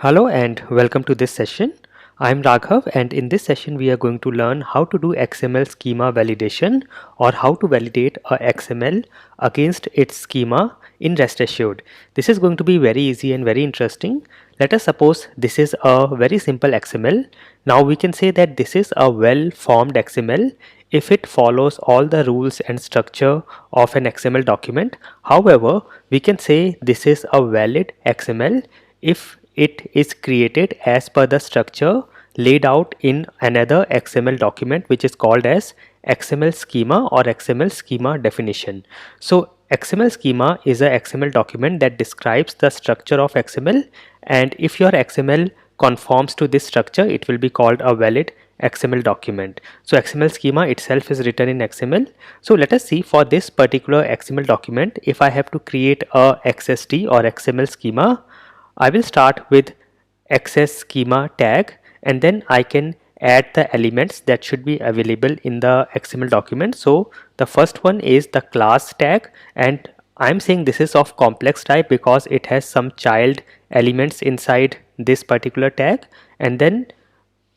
Hello and welcome to this session. I'm Raghav, and in this session we are going to learn how to do XML schema validation or how to validate a XML against its schema in REST Assured. This is going to be very easy and very interesting. Let us suppose this is a very simple XML. Now we can say that this is a well-formed XML if it follows all the rules and structure of an XML document. However, we can say this is a valid XML if it is created as per the structure laid out in another XML document, which is called as XML schema or XML schema definition. So XML schema is a XML document that describes the structure of XML, and if your XML conforms to this structure, it will be called a valid XML document. So XML schema itself is written in XML. So let us see for this particular XML document, if I have to create a XST or XML schema, I will start with XS schema tag, and then I can add the elements that should be available in the XML document. So the first one is the class tag, and I'm saying this is of complex type because it has some child elements inside this particular tag. And then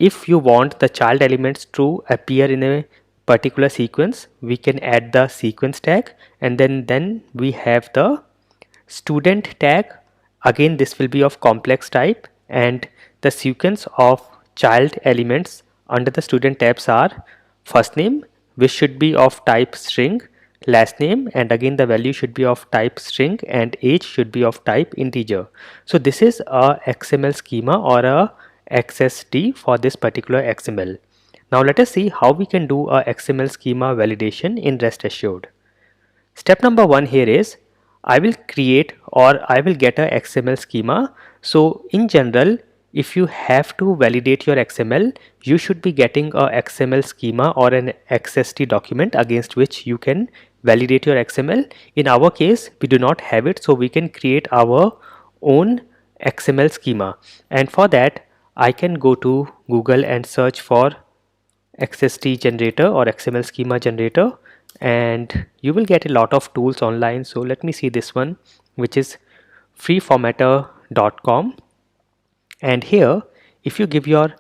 if you want the child elements to appear in a particular sequence, we can add the sequence tag, and then we have the student tag. Again, this will be of complex type, and the sequence of child elements under the student tabs are first name, which should be of type string, last name, and again the value should be of type string, and age should be of type integer. So this is a XML schema or a XSD for this particular XML. Now let us see how we can do a XML schema validation in REST Assured. Step number one here is I will create or I will get a XML schema. So in general, if you have to validate your XML, you should be getting a XML schema or an XST document against which you can validate your XML. In our case, we do not have it, so we can create our own XML schema. And for that, I can go to Google and search for XST generator or XML schema generator, and you will get a lot of tools online. So let me see this one, which is freeformatter.com, and here if you give your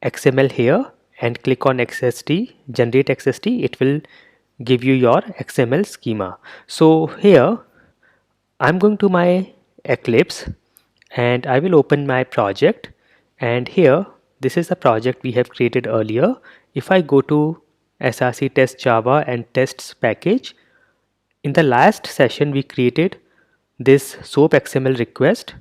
XML here and click on XST, generate XST, it will give you your XML schema. So here I'm going to my Eclipse and I will open my project, and here this is the project we have created earlier. If I go to src test java and tests package, in the last session we created this soap XML request,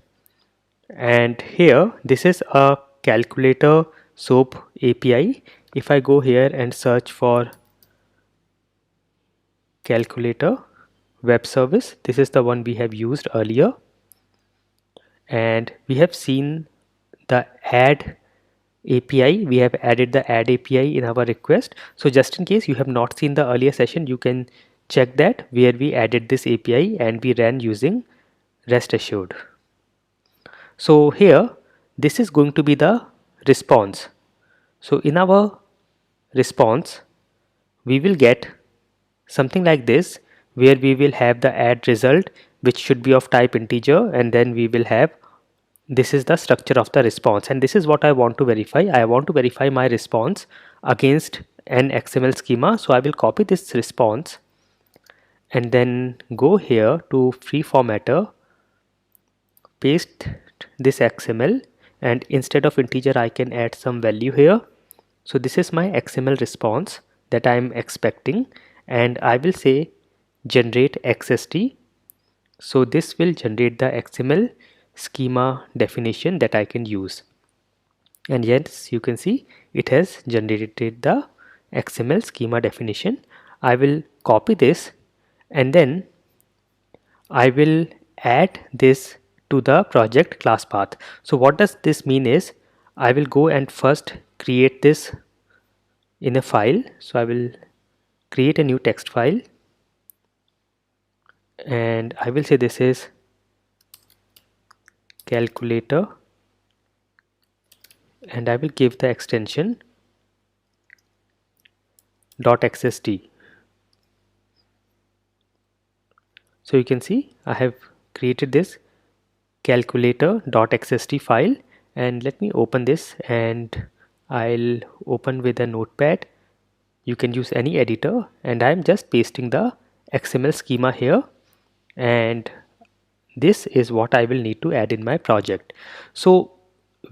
and here this is a calculator soap API. If I go here and search for calculator web service, this is the one we have used earlier, and we have seen the add API. We have added the add API in our request. So just in case you have not seen the earlier session, you can check that where we added this API and we ran using REST Assured. So here this is going to be the response. So in our response we will get something like this, where we will have the add result which should be of type integer, and then we will have, this is the structure of the response, and this is what I want to verify. I want to verify my response against an XML schema. So I will copy this response and then go here to free formatter, paste this XML, and instead of integer I can add some value here. So this is my XML response that I am expecting, and I will say generate XST. So this will generate the XML schema definition that I can use, and yes, you can see it has generated the XML schema definition. I will copy this and then I will add this to the project class path. So what does this mean is, I will go and first create this in a file. So I will create a new text file and I will say this is calculator, and I will give the extension .xst. So you can see I have created this calculator.xst file, and let me open this, and I'll open with a notepad. You can use any editor, and I'm just pasting the XML schema here, and this is what I will need to add in my project. So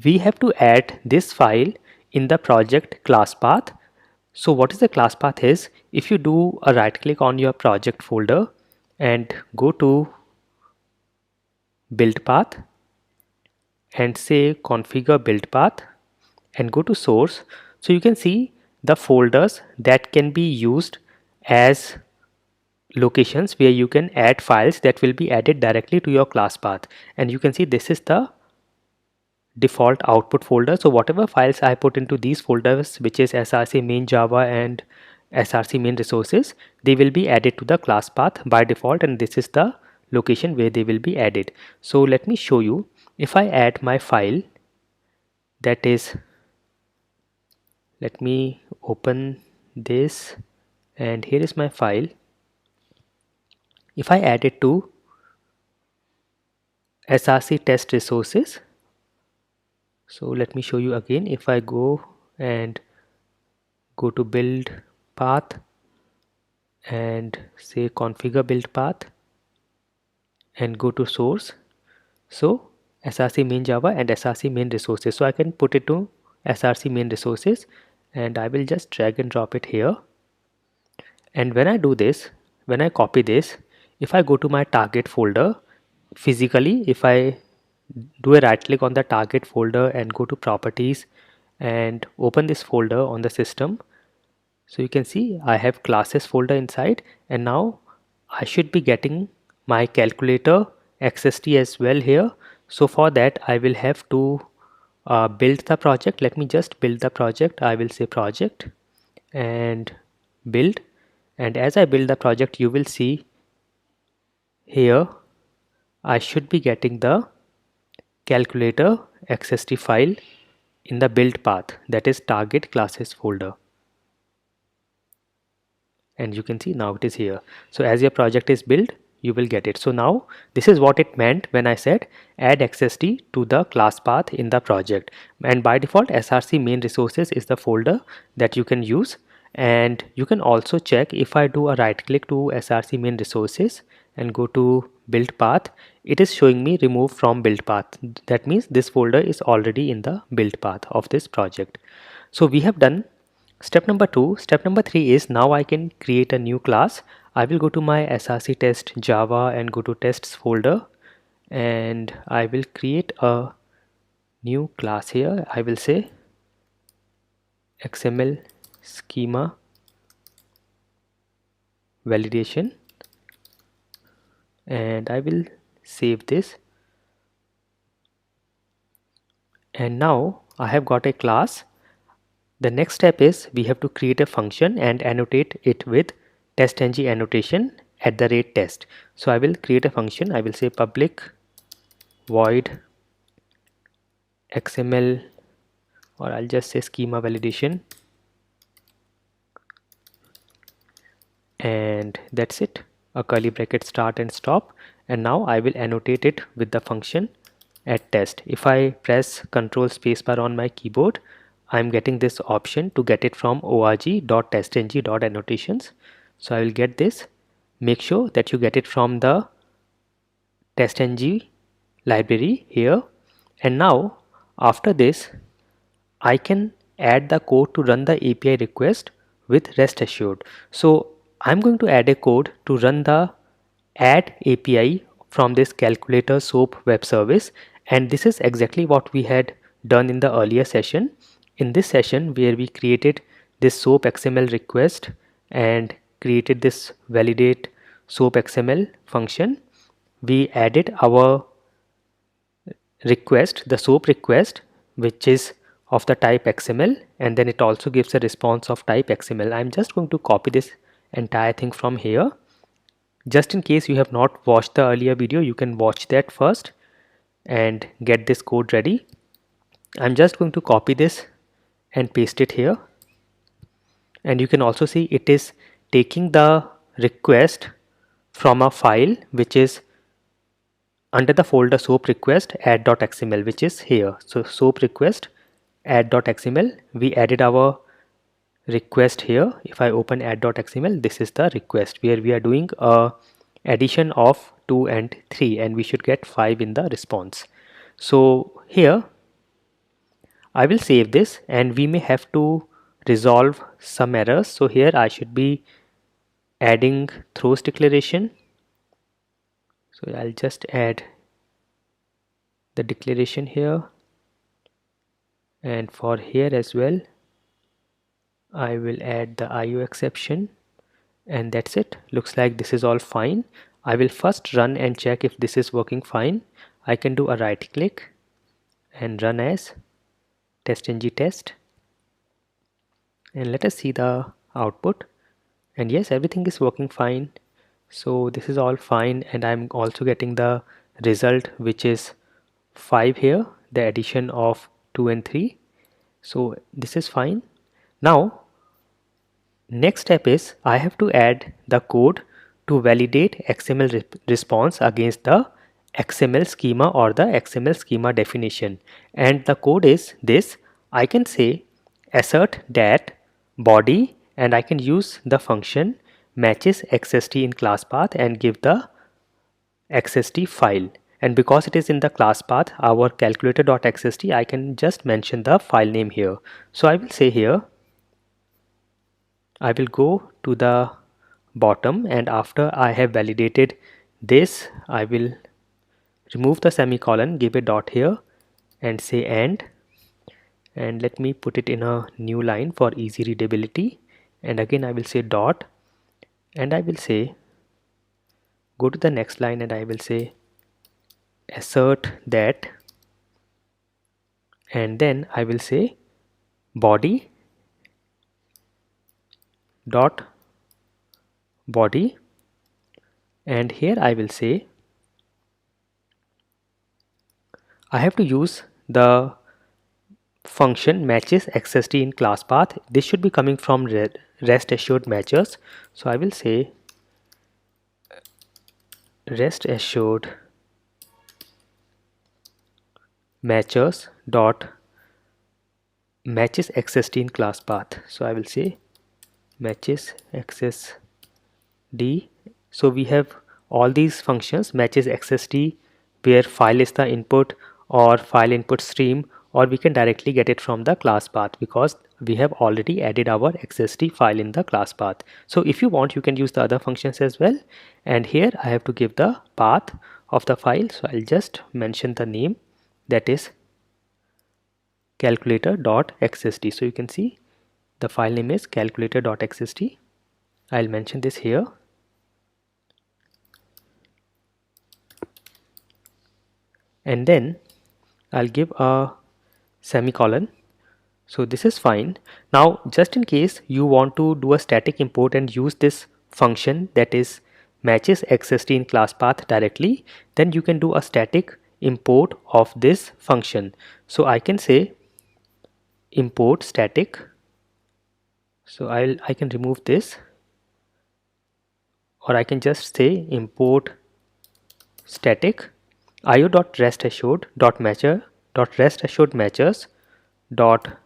we have to add this file in the project class path. So what is the class path is, if you do a right click on your project folder and go to build path and say configure build path and go to source, so you can see the folders that can be used as locations where you can add files that will be added directly to your class path. And you can see this is the default output folder. So whatever files I put into these folders, which is src main java and src main resources, they will be added to the class path by default, and this is the location where they will be added. So let me show you. If I add my file, that is, let me open this, and here is my file. If I add it to src test resources, so let me show you again. If I go and go to build path and say configure build path and go to source, so src main java and src main resources, so I can put it to src main resources, and I will just drag and drop it here. And when I do this, when I copy this, if I go to my target folder physically, if I do a right click on the target folder and go to properties and open this folder on the system, so you can see I have classes folder inside, and now I should be getting my calculator XST as well here. So for that I will have to build the project. Let me just build the project. I will say project and build, and as I build the project, you will see here I should be getting the calculator XST file in the build path, that is target classes folder. And you can see now it is here. So as your project is built, you will get it. So now this is what it meant when I said add XST to the class path in the project, and by default src main resources is the folder that you can use. And you can also check, if I do a right click to src main resources and go to build path, it is showing me remove from build path. That means this folder is already in the build path of this project. So we have done step number 2. Step number 3 is, now I can create a new class. I will go to my src test java and go to tests folder, and I will create a new class here. I will say XML schema validation, and I will save this. And now I have got a class. The next step is we have to create a function and annotate it with testng annotation @test. So I will create a function. I will say public void XML, or I'll just say schema validation, and that's it, a curly bracket start and stop. And now I will annotate it with the function @test. If I press Ctrl spacebar on my keyboard, I'm getting this option to get it from org.testng.annotations. So I will get this. Make sure that you get it from the testng library here. And now after this, I can add the code to run the API request with rest assured. So I'm going to add a code to run the add API from this calculator SOAP web service, and this is exactly what we had done in the earlier session. In this session where we created this SOAP XML request and created this validate SOAP XML function, we added our request, the SOAP request, which is of the type XML, and then it also gives a response of type XML. I'm just going to copy this entire thing from here. Just in case you have not watched the earlier video, you can watch that first and get this code ready. I'm just going to copy this and paste it here, and you can also see it is taking the request from a file which is under the folder soap request add.xml, which is here. So soap request add.xml, we added our request here. If I open add.xml, this is the request where we are doing a addition of 2 and 3, and we should get 5 in the response. So here I will save this, and we may have to resolve some errors. So here I should be adding throws declaration. So I'll just add the declaration here, and for here as well I will add the IO exception, and that's it. Looks like this is all fine. I will first run and check if this is working fine. I can do a right click and run as testng test, and let us see the output. And yes, everything is working fine. So this is all fine, and I'm also getting the result, which is 5 here, the addition of 2 and 3. So this is fine. Now next step is I have to add the code to validate XML response against the XML schema or the XML schema definition, and the code is this. I can say assert that body, and I can use the function matches XST in class path and give the XST file, and because it is in the class path our calculator.xst, I can just mention the file name here. So I will say here I will go to the bottom, and after I have validated this I will remove the semicolon, give a dot here and say and let me put it in a new line for easy readability, and again I will say dot, and I will say go to the next line and I will say assert that, and then I will say body dot body, and here I will say I have to use the function matches XST in class path. This should be coming from rest assured matchers. So I will say rest assured matchers dot matches XST in class path. So I will say matches XSD. So we have all these functions matches XSD, where file is the input or file input stream, or we can directly get it from the class path because we have already added our XSD file in the class path. So if you want, you can use the other functions as well, and here I have to give the path of the file. So I'll just mention the name, that is calculator.xsd. so you can see the file name is calculator.xsd. I'll mention this here, and then I'll give a semicolon. So this is fine. Now just in case you want to do a static import and use this function, that is matches XST in class path directly, then you can do a static import of this function. So I can say import static. So I can remove this, or I can just say import static io.restassured.matchers dot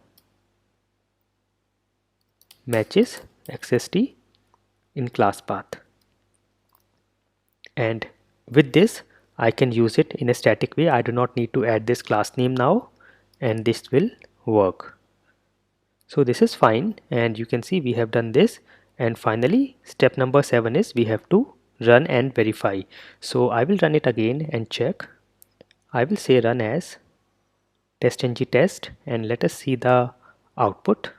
matches XST in class path, and with this I can use it in a static way. I do not need to add this class name now, and this will work. So this is fine, and you can see we have done this. And finally step number 7 is we have to run and verify. So I will run it again and check. I will say run as testng test, and let us see the output.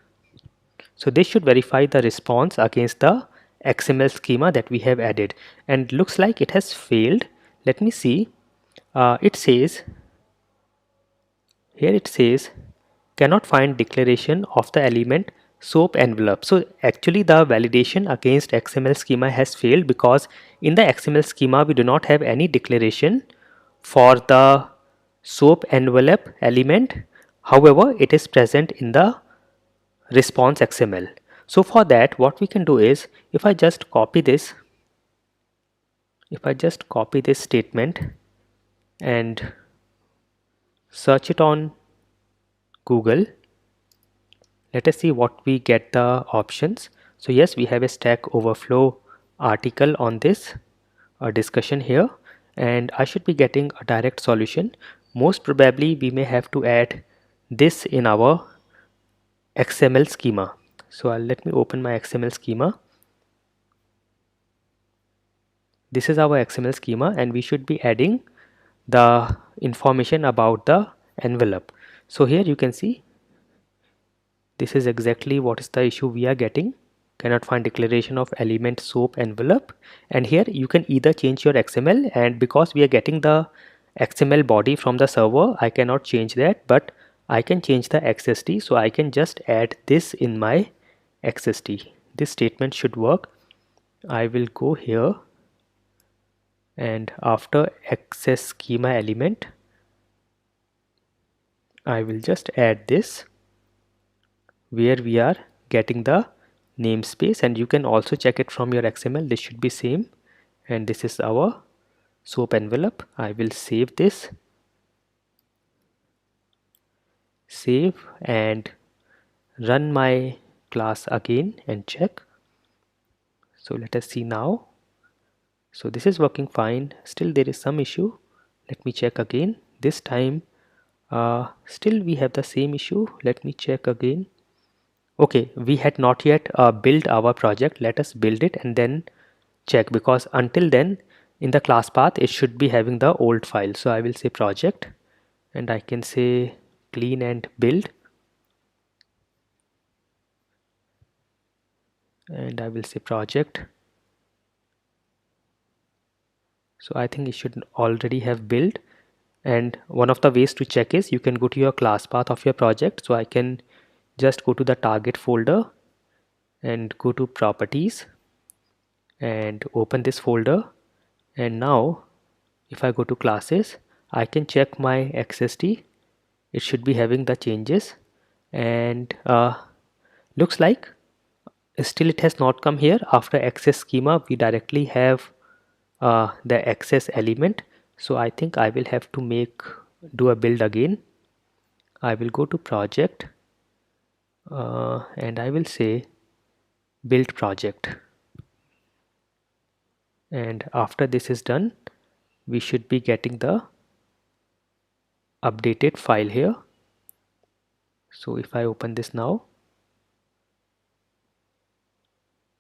So this should verify the response against the XML schema that we have added, and looks like it has failed. Let me see. It says here, it says cannot find declaration of the element soap envelope. So actually the validation against XML schema has failed because in the XML schema we do not have any declaration for the soap envelope element. However, it is present in the response XML. So for that, what we can do is, if I just copy this statement and search it on Google. Let us see what we get the options. So yes, we have a Stack Overflow article on this discussion here, and I should be getting a direct solution. Most probably we may have to add this in our XML schema. So let me open my XML schema. This is our XML schema, and we should be adding the information about the envelope. So here you can see this is exactly what is the issue we are getting. Cannot find declaration of element soap envelope. And here you can either change your XML, and because we are getting the XML body from the server, I cannot change that, but I can change the XSD. So I can just add this in my XSD. This statement should work. I will go here, and after access schema element, I will just add this where we are getting the namespace, and you can also check it from your XML. This should be same, and this is our soap envelope. I will save this, save, and run my class again and check. So let us see now. So this is working fine. Still there is some issue. Let me check again. This time still we have the same issue. Let me check again. Okay, we had not yet built our project. Let us build it and then check, because until then in the class path it should be having the old file. So I will say project, and I can say clean and build, and I will say project. So I think it should already have built. And one of the ways to check is you can go to your class path of your project. So I can just go to the target folder and go to properties and open this folder. And now if I go to classes, I can check my XSD. It should be having the changes, and looks like still it has not come here. After access schema we directly have the access element. So I think I will have to do a build again. I will go to project and I will say build project, and after this is done we should be getting the updated file here. So if I open this now,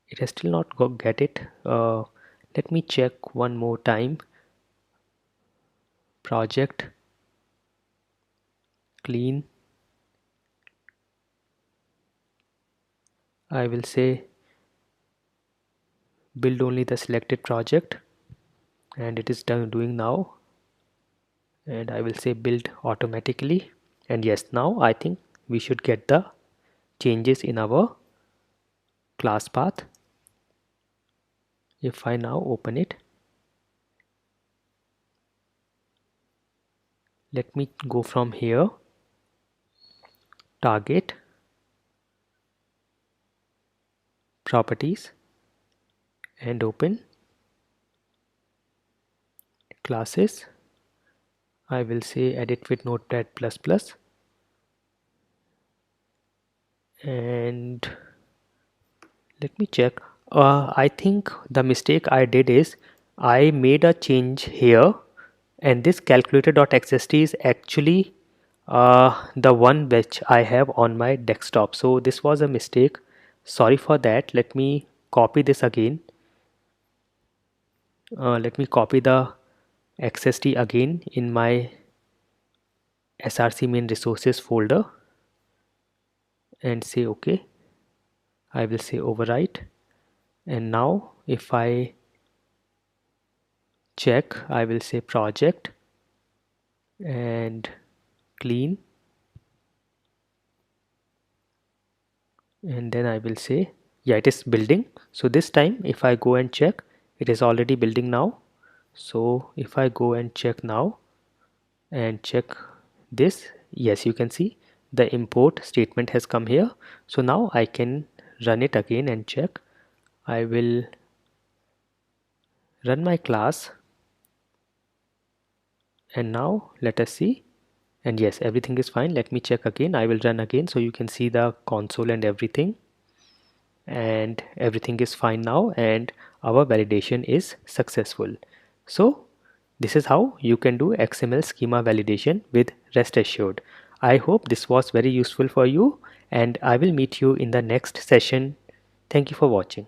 it has still not get it. Let me check one more time. Project clean, I will say build only the selected project, and it is doing now, and I will say build automatically. And yes, now I think we should get the changes in our class path. If I now open it, let me go from here, target, properties, and open classes. I will say edit with Notepad++, and let me check. I think the mistake I did is I made a change here, and this calculator.xst is actually the one which I have on my desktop. So this was a mistake. Sorry for that. Let me copy this again. Let me copy the XST again in my src main resources folder and say OK. I will say overwrite, and now if I check, I will say project and clean, and then I will say yeah, it is building. So this time if I go and check, it is already building now. So if I go and check now and check this, yes, you can see the import statement has come here. So now I can run it again and check. I will run my class And now let us see. And yes, everything is fine. Let me check again. I will run again so you can see the console and everything. And everything is fine now, and our validation is successful. So this is how you can do XML schema validation with rest assured. I hope this was very useful for you, and I will meet you in the next session. Thank you for watching.